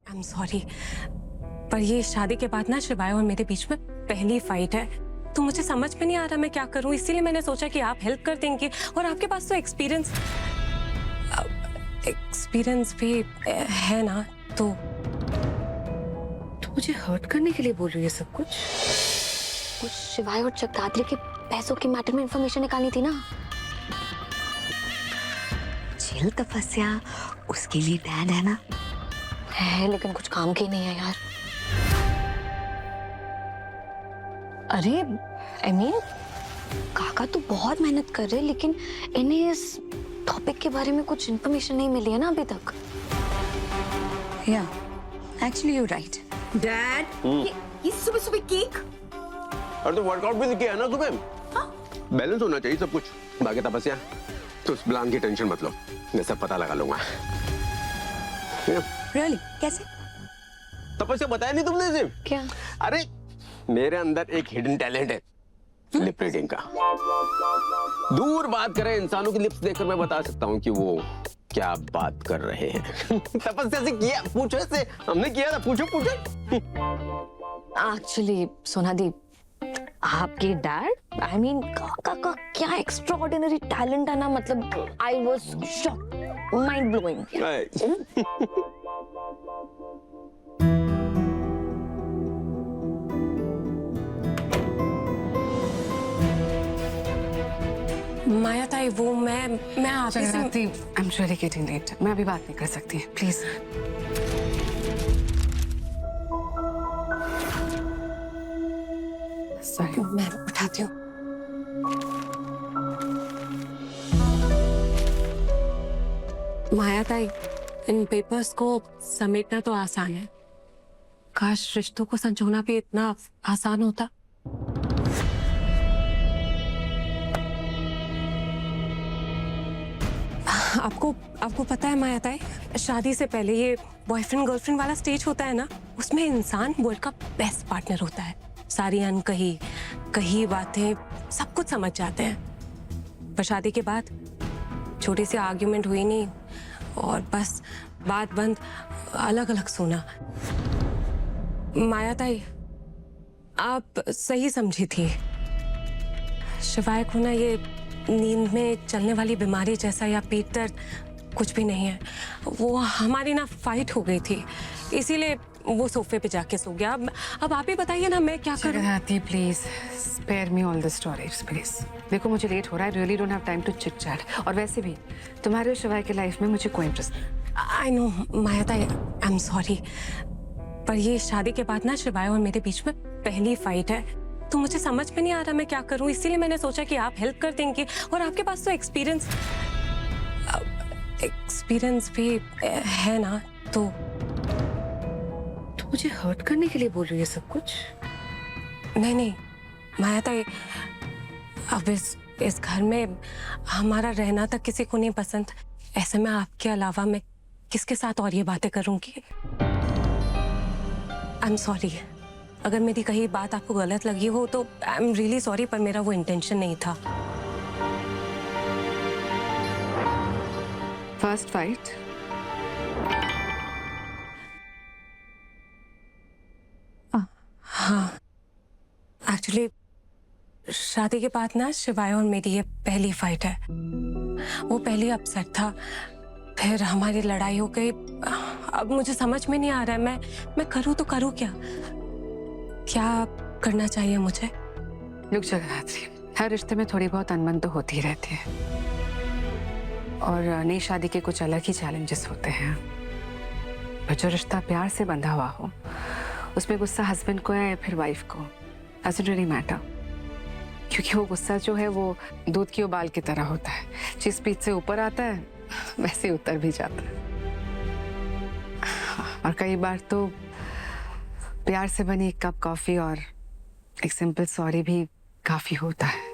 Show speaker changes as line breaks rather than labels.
I am sorry, पर ये शादी के बाद ना शिवाय और मेरे बीच में पहली फाइट है, तो मुझे समझ में नहीं आ रहा मैं क्या करूं, इसीलिए मैंने सोचा कि आप हेल्प कर देंगे और आपके पास तो एक्सपीरियंस भी है ना, तो
मुझे हर्ट करने के लिए बोल रही है सब कुछ।
कुछ शिवाय और जगदात्री के पैसों के मैटर में इंफॉर्मेशन निकालनी थी ना।
जेल तपस्या उसके लिए डैड है ना।
है लेकिन कुछ काम की नहीं है यार। अरे आई मीन काका तो बहुत मेहनत कर रहे हैं, लेकिन इन्हें इस टॉपिक के बारे में कुछ इंफॉर्मेशन नहीं मिली है ना अभी तक।
या एक्चुअली यू राइट डैड। ये सुबह सुबह केक।
और तो वर्कआउट भी किया है ना तुम्हें। बैलेंस होना चाहिए सब कुछ। बाकी तपस्या तो उस प्लान की टेंशन मत लो, मैं सब पता लगा लूंगा।
रियली कैसे?
तपस्या बताया नहीं तुमने सिर्फ
क्या?
अरे मेरे अंदर एक हिडन टैलेंट है लिप रीडिंग का। दूर बात करें इंसानों की लिप्स देखकर मैं बता सकता हूँ कि वो क्या बात कर रहे हैं। तपस्या से किया, पूछो से हमने किया था, पूछो पूछो।
एक्चुअली सोना दी, आपके डैड आई मीन काका का क्या एक्स्ट्राऑर्डिनरी टैलेंट है ना, मतलब I was shocked, mind blowing.
Maya tai वो मैं आप ही से
I am really getting late. मैं अभी बात नहीं कर सकती प्लीज। सॉरी
मैं उठाती हूँ। माया ताई इन पेपर्स को समेटना तो आसान है, काश रिश्तों को संजोना भी इतना आसान होता। आपको पता है माया ताई, शादी से पहले ये बॉयफ्रेंड गर्लफ्रेंड वाला स्टेज होता है ना, उसमें इंसान वर्ल्ड का बेस्ट पार्टनर होता है। सारी कही बातें सब कुछ समझ जाते हैं। पर शादी के बाद छोटी सी आर्ग्यूमेंट हुई नहीं और बस बात बंद, अलग अलग सोना। माया ताई आप सही समझी थी, शिवाय को ना ये नींद में चलने वाली बीमारी जैसा या पेट दर्द कुछ भी नहीं है। वो हमारी ना फाइट हो गई थी, इसीलिए वो सोफे पे जाके सो गया। अब आप ही बताइए ना मैं क्या करूं।
Jagadhatri please spare me all the stories please. देखो मुझे लेट हो रहा है, really don't have time to chit chat. और वैसे भी तुम्हारे और शिवाय के लाइफ में मुझे कोई इंटरेस्ट नहीं।
आई नो माया ताई, आई एम सॉरी, पर ये शादी के बाद ना शिवाय और मेरे बीच में पहली फाइट है, तो मुझे समझ में नहीं आ रहा मैं क्या करूं, इसीलिए मैंने सोचा कि आप हेल्प कर देंगे और आपके पास तो एक्सपीरियंस भी है ना, तो
मुझे हर्ट करने के लिए बोल रही है सब कुछ।
नहीं माया ताई, अब इस घर में हमारा रहना तक किसी को नहीं पसंद, ऐसे में आपके अलावा मैं किसके साथ और ये बातें करूंगी। आई एम सॉरी, अगर मेरी कही बात आपको गलत लगी हो तो आई एम रियली सॉरी, पर मेरा वो इंटेंशन नहीं था।
फर्स्ट फाइट
हाँ, एक्चुअली शादी के बाद ना शिवाय और मेरी ये पहली फाइट है। वो पहली अपसेट था, फिर हमारी लड़ाई हो गई। अब मुझे समझ में नहीं आ रहा है मैं करूँ तो करूँ क्या करना चाहिए मुझे।
लुक जगदात्री, हर रिश्ते में थोड़ी बहुत अनबन तो होती रहती है और नई शादी के कुछ अलग ही चैलेंजेस होते हैं। पर जो रिश्ता प्यार से बंधा हुआ हो उसमें गुस्सा हस्बैंड को है या फिर वाइफ को, डजंट रियली मैटर, क्योंकि वो गुस्सा जो है वो दूध की उबाल की तरह होता है, जिस स्पीड से ऊपर आता है वैसे उतर भी जाता है। और कई बार तो प्यार से बनी एक कप कॉफी और एक सिंपल सॉरी भी काफी होता है।